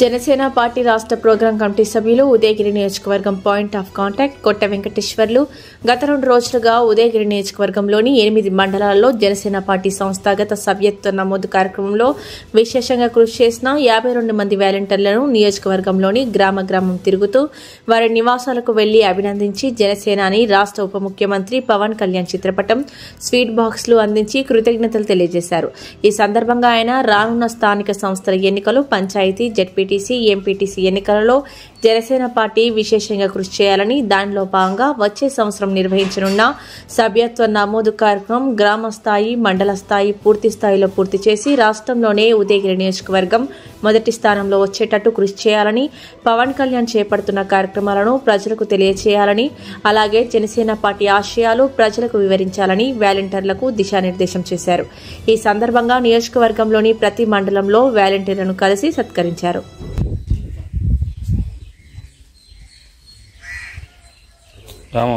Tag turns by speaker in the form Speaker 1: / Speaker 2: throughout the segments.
Speaker 1: Janasena party రాష్ట్ర programme committee సభ్యులు ఉదయగిరి నియోజకవర్గం పాయింట్ ఆఫ్ కాంటాక్ట్ కొట్ట వెంకటేశ్వర్లు గత 2 రోజులుగా ఉదయగిరి నియోజకవర్గంలోని 8 మండలాల్లో జనసేన పార్టీ సంస్థాగత సభ్యత్వ నమోదు కార్యక్రమంలో విశేషంగా కృషి చేసిన 52 మంది వాలంటీర్లను నియోజకవర్గంలోని గ్రామం తిరుగుతూ వారి నివాసాలకు వెళ్లి అభినందించి జనసేనాని రాష్ట్ర ఉప ముఖ్యమంత్రి పవన్ కళ్యాణ్ చిత్రపటం స్వీట్ బాక్స్లు అందించి కృతజ్ఞతలు తెలియజేశారు. ఈ సందర్భంగా ఆయన రానున్న స్థానిక సంస్థల ఎన్నికలు పంచాయతీ జెడ్పీటీసీ ఎంపీటీసీ ఎన్నికలలో జనసేన పార్టీ విశేషంగా కృషి చేయాలని దానిలో భాగంగా వచ్చే సంవత్సరం నిర్వహించనున్న సభ్యత్వ నమోదు కార్యక్రమం గ్రామ స్థాయి మండల స్థాయి పూర్తి స్థాయిలో పూర్తి చేసి రాష్ట్రంలోనే ఉదయగిరి నియోజకవర్గం మొదటి స్థానంలో వచ్చేటట్టు కృషి చేయాలని పవన్ కళ్యాణ్ చేపడుతున్న కార్యక్రమాలను ప్రజలకు తెలియజేయాలని అలాగే జనసేన పార్టీ ఆశయాలు ప్రజలకు వివరించాలని వాలంటీర్లకు దిశానిర్దేశం చేశారు. ఈ సందర్భంగా నియోజకవర్గంలోని ప్రతి మండలంలో వాలంటీర్లను కలిసి సత్కరించారు.
Speaker 2: రాము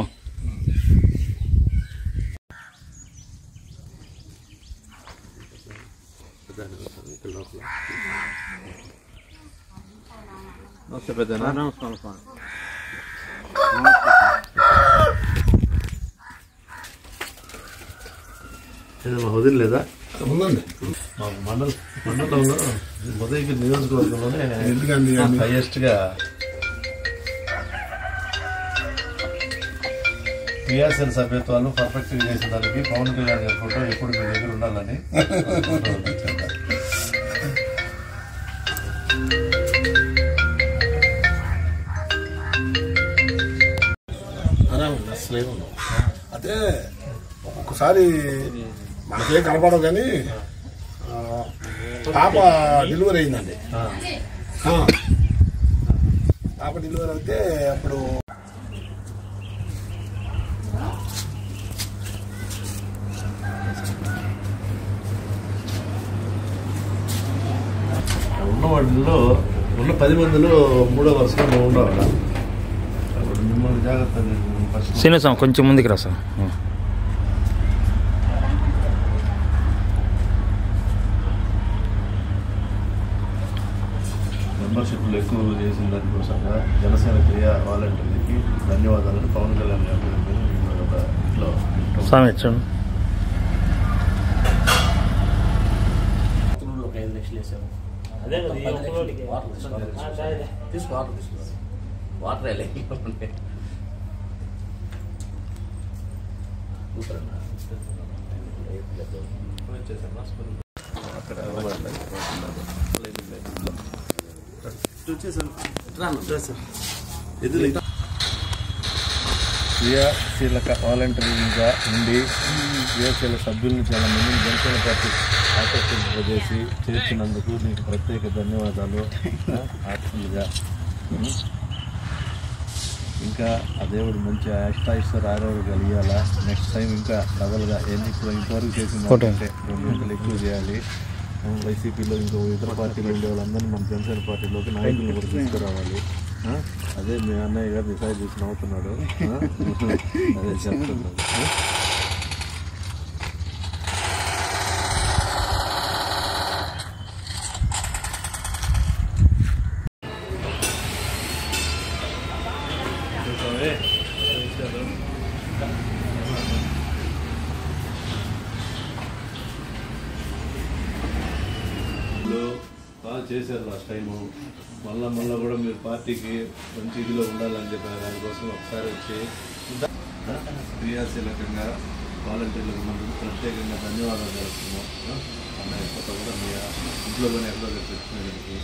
Speaker 2: నమస్తే పెద్దనా. నమస్కారం.
Speaker 3: మా వదిలేదా ఉందండి. మా మండలంలో ఉదయగిరి నియోజకవర్గంలోనే హైయెస్ట్గా పిఆర్సీఎల్ సభ్యత్వాలు పర్ఫెక్ట్గా చేసేదానికి పవన్ కళ్యాణ్ గారి ఫోటో ఎప్పుడు మీ దగ్గర ఉండాలని
Speaker 4: అదే ఒక్కొక్కసారి మనకేం కనపడదు కానీ పాప డెలివరీ అయిందండి. పాప డెలివరీ అయితే అప్పుడు
Speaker 3: ఉన్న వాటిల్లో ఉన్న 10 మందిలో 3వ వరుసలో నువ్వు ఉండవాలా మిమ్మల్ని జాగ్రత్త
Speaker 2: శ్రీనివాసం కొంచెం ముందుకు రా సార్.
Speaker 3: మెంబర్షిప్లు ఎక్కువ చేసిన దానికోసంగా జనసేన క్రియా వాలంటీర్లకి ధన్యవాదాలను పవన్ కళ్యాణ్ గారి ఇంట్లో
Speaker 2: స్వామి చూడండి.
Speaker 3: క్రియాశీలక వాలంటీర్గా ఉండి క్రియాశీల సభ్యులను చాలా మందిని జనసేన పార్టీ ఆకర్షింపజేసి చేర్చినందుకు నీకు ప్రత్యేక ధన్యవాదాలు. ఆర్టిఫుల్గా ఇంకా ఆ దేవుడు మంచి అష్టాయిస్తారు ఆరోగ్యం కలిగాల. నెక్స్ట్ టైం ఇంకా డబల్గా ఇప్పుడు ఇంతవరకు చేసిన 2 గంటలు ఎక్కువ చేయాలి. వైసీపీలో ఇంకో ఇతర పార్టీలో ఉండే వాళ్ళందరినీ మన జనసేన పార్టీలోకి నాయకులను కూడా తీసుకురావాలి. అదే మీ అన్నయ్య గారు డిసైడ్ చేసి నవ్వుతున్నాడు. అదే చెప్తున్నాడు. బాగా చేశారు లాస్ట్ టైము. మళ్ళా కూడా మీరు పార్టీకి మంచి ఇదిలో ఉండాలని చెప్పారు. దానికోసం ఒకసారి వచ్చి క్రియాశీలకంగా వాలంటీర్లకు మనం ప్రత్యేకంగా ధన్యవాదాలు తెలుస్తున్నాం. అన్నయ్య కొత్త కూడా మీ ఇంట్లో కానీ ఎక్కడో తెచ్చుకునేదానికి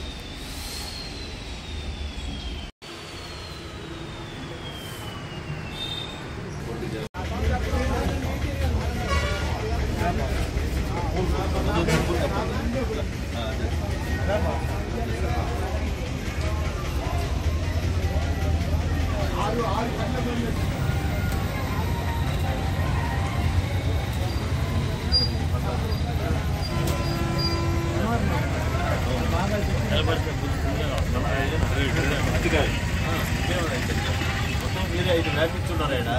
Speaker 5: మొత్తం మీరు 5 మ్యాచ్ ఇచ్చున్నారా?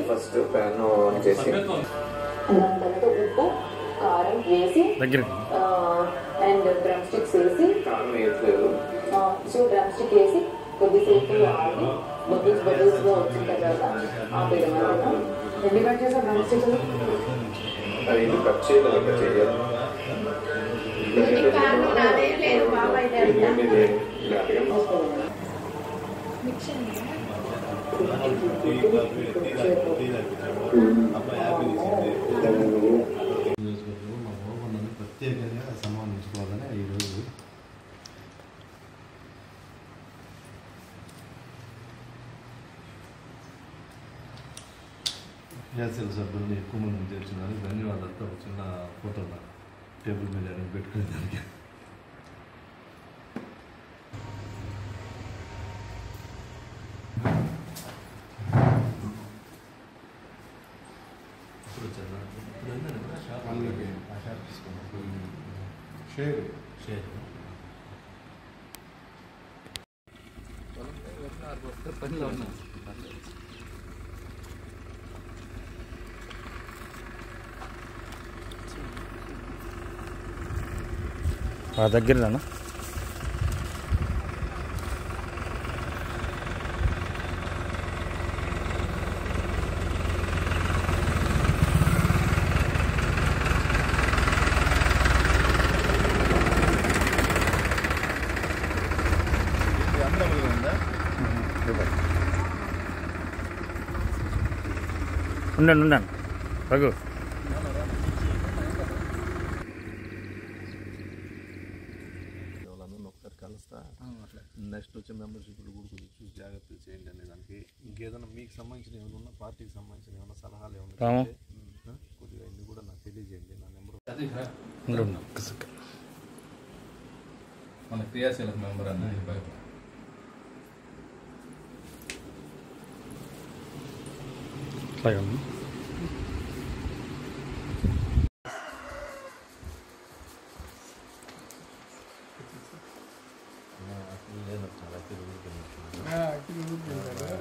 Speaker 5: ఫస్ట్ ప్యాన్ ఆన్ చేసి దాని తర్వాత ఉప్పు కారం వేసి అండ్ డ్రమ్ స్టిక్స్ వేసి కారం వేయట్లేదు సో డ్రమ్ స్టిక్ వేసి కొద్దిసేపు ఆగి బబుల్స్ గా వచ్చిన తర్వాత ఆపేయడం. ఎన్ని కట్ చేసా డ్రమ్ స్టిక్ ఇది కట్ చేయాలి
Speaker 3: ప్రత్యేకంగా సన్మానించుకోవాలని ఈరోజు క్రియాశీల సభ్యులను ఎక్కువ మంది చేర్చడానికి ధన్యవాదాలతో చిన్న ఫోటో టేబుల్ మీద పెట్టుకునే దానికి
Speaker 2: పనిలో ఉన్నా దగ్గరనా ఉండండి రఘు
Speaker 3: ఒకసారి కలుస్తా నెక్స్ట్ వచ్చే మెంబర్షిప్లు కూడా కొద్దిగా చూసి జాగ్రత్తలు చేయండి అనే దానికి ఇంకేదైనా మీకు సంబంధించిన ఏమైనా ఉన్నా పార్టీకి సంబంధించిన ఏమైనా సలహాలు ఏమైనా కొద్దిగా ఇన్ని కూడా నాకు తెలియజేయండి. నా నెంబర్
Speaker 6: మన క్రియాశీలక మెంబర్ అన్నది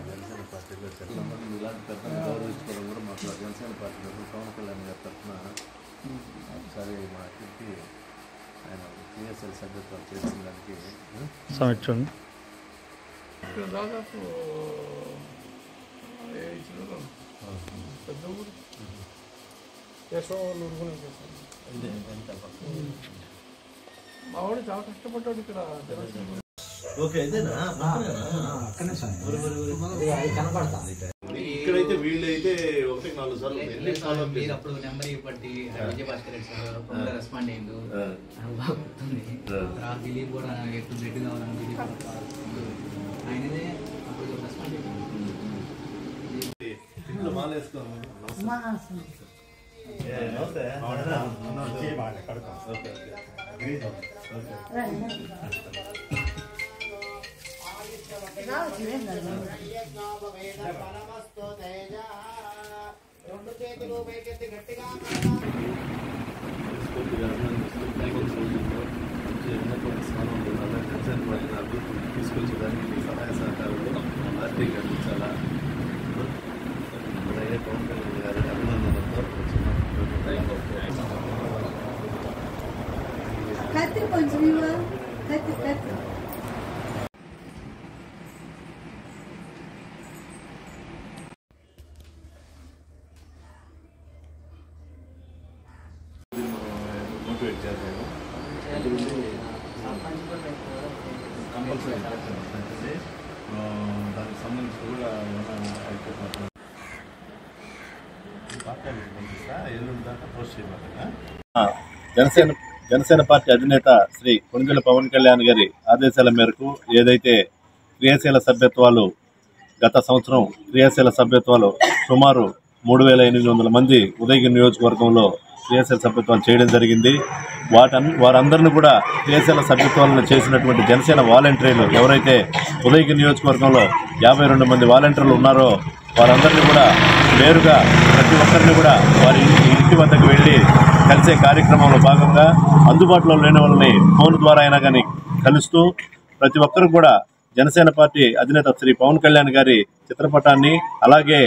Speaker 3: జనసేన పార్టీలో చాలా మంది ఇలాంటి పెద్దలు గౌరవించుకోవడం కూడా మాకు జనసేన పార్టీలో పవన్ కళ్యాణ్ గారి తరఫున ఒకసారి మా ఇంటికి ఆయన టీఎస్ఎల్ సభ్యత్వాలు చేసిన దానికి
Speaker 4: దాదాపు పెద్ద ఊరు కేశవాళ్ళు ఊరుకునే మా వాడు చాలా కష్టపడ్డాడు ఇక్కడ.
Speaker 3: ఇక్కడైతే వీళ్ళైతే 1-4 సార్లు
Speaker 7: అప్పుడు నెంబర్ ఇవ్వండి విజయభాస్కర్ రెడ్డి సార్ రెస్పాండ్ అయ్యిండు బాగుంటుంది. దిలీప్ కూడా ఎప్పుడు రెడ్డి కావాలని దిలీప్ ఆయనదే అప్పుడు రెస్పాండ్
Speaker 3: ఇంట్లో మాలేసుకోవాలి. తీసుకొచ్చేదానికి సహాయ సహకారాలు పార్టీకి అందించాలా పవన్ కళ్యాణ్ గారి అభినందనలతో మోటివేట్ చేద్దాము. కంపల్సరీ దానికి సంబంధించి కూడా జనసేన పార్టీ అధినేత శ్రీ కొణిదెల పవన్ కళ్యాణ్ గారి ఆదేశాల మేరకు ఏదైతే క్రియాశీల సభ్యత్వాలు గత సంవత్సరం క్రియాశీల సభ్యత్వాలు సుమారు 3,800 మంది ఉదయగిరి నియోజకవర్గంలో క్రియాశీల సభ్యత్వాలు చేయడం జరిగింది. వారందరినీ కూడా క్రియాశీల సభ్యత్వాలను చేసినటువంటి జనసేన వాలంటీర్లు ఎవరైతే ఉదయగిరి నియోజకవర్గంలో 52 మంది వాలంటీర్లు ఉన్నారో వారందరినీ కూడా నేరుగా ప్రతి ఒక్కరిని కూడా వారి ఇంటి వద్దకు వెళ్ళి కలిసే కార్యక్రమంలో భాగంగా అందుబాటులో లేని వాళ్ళని ఫోన్ ద్వారా అయినా కానీ కలుస్తూ ప్రతి ఒక్కరు కూడా జనసేన పార్టీ అధినేత శ్రీ పవన్ కళ్యాణ్ గారి చిత్రపటాన్ని అలాగే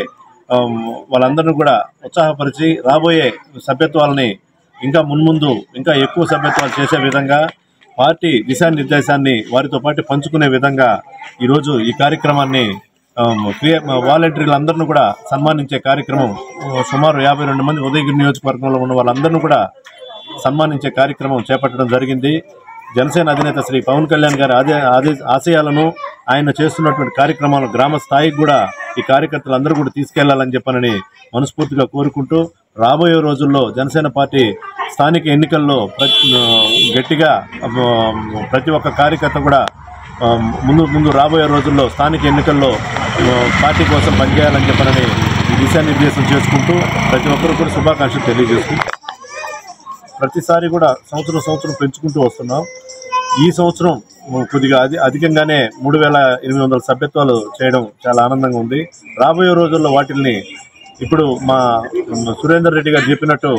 Speaker 3: వాళ్ళందరినీ కూడా ఉత్సాహపరిచి రాబోయే సభ్యత్వాలని ఇంకా మున్ముందు ఇంకా ఎక్కువ సభ్యత్వాలు చేసే విధంగా పార్టీ దిశానిర్దేశాన్ని వారితో పాటు పంచుకునే విధంగా ఈరోజు ఈ కార్యక్రమాన్ని వాలంటీర్లందరినీ కూడా సన్మానించే కార్యక్రమం సుమారు 52 మంది ఉదయగిరి నియోజకవర్గంలో ఉన్న వాళ్ళందరినీ కూడా సన్మానించే కార్యక్రమం చేపట్టడం జరిగింది. జనసేన అధినేత శ్రీ పవన్ కళ్యాణ్ గారి ఆశయాలను ఆయన చేస్తున్నటువంటి కార్యక్రమాలు గ్రామ స్థాయికి కూడా ఈ కార్యకర్తలందరూ కూడా తీసుకెళ్లాలని చెప్పనని మనస్ఫూర్తిగా కోరుకుంటూ రాబోయే రోజుల్లో జనసేన పార్టీ స్థానిక ఎన్నికల్లో గట్టిగా ప్రతి ఒక్క కార్యకర్త కూడా ముందు రాబోయే రోజుల్లో స్థానిక ఎన్నికల్లో పార్టీ కోసం పనిచేయాలని చెప్పనని ఈ దిశానిర్దేశం చేసుకుంటూ ప్రతి ఒక్కరు కూడా శుభాకాంక్షలు తెలియజేసుకుంటూ ప్రతిసారి కూడా సంవత్సరం పెంచుకుంటూ వస్తున్నాం. ఈ సంవత్సరం కొద్దిగా అధికంగానే 3800 సభ్యత్వాలు చేయడం చాలా ఆనందంగా ఉంది. రాబోయే రోజుల్లో వాటిల్ని ఇప్పుడు మా సురేందర్ రెడ్డి గారు చెప్పినట్టు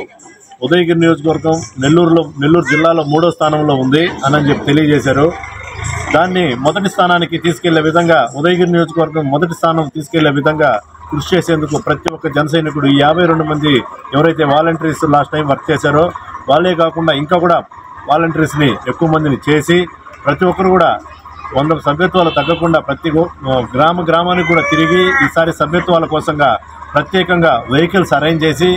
Speaker 3: ఉదయగిరి నియోజకవర్గం నెల్లూరు జిల్లాలో 3వ స్థానంలో ఉంది అని చెప్పి తెలియజేశారు. దాన్ని మొదటి స్థానానికి తీసుకెళ్లే విధంగా ఉదయగిరి నియోజకవర్గం మొదటి స్థానం తీసుకెళ్లే విధంగా కృషి చేసేందుకు ప్రతి ఒక్క జన సైనికుడు ఈ 52 మంది ఎవరైతే వాలంటీర్స్ లాస్ట్ టైం వర్క్ చేశారో వాళ్ళే కాకుండా ఇంకా కూడా వాలంటీర్స్ని ఎక్కువ మందిని చేసి ప్రతి ఒక్కరు కూడా 100 సభ్యత్వాలు తగ్గకుండా ప్రతి గ్రామానికి కూడా తిరిగి ఈసారి సభ్యత్వాల కోసంగా ప్రత్యేకంగా వెహికల్స్ అరేంజ్ చేసి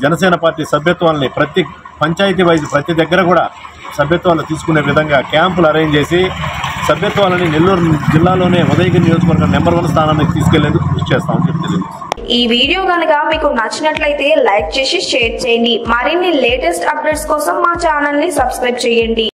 Speaker 3: జనసేన పార్టీ సభ్యత్వాలని ప్రతి పంచాయతీ వైజ్ ప్రతి దగ్గర కూడా సభ్యత్వాలు తీసుకునే విధంగా క్యాంపులు అరేంజ్ చేసి సభ్యత్వాలని నెల్లూరు జిల్లాలోనే ఉదయగిరి నియోజకవర్గం నెంబర్ 1 స్థానానికి తీసుకెళ్లేందుకు కృషి చేస్తామని చెప్పి తెలియదు.
Speaker 8: ఈ వీడియో కనుక మీకు నచ్చినట్లయితే లైక్ చేసి షేర్ చేయండి. మరిన్ని లేటెస్ట్ అప్డేట్స్ కోసం మా ఛానల్ ని సబ్స్క్రైబ్ చేయండి.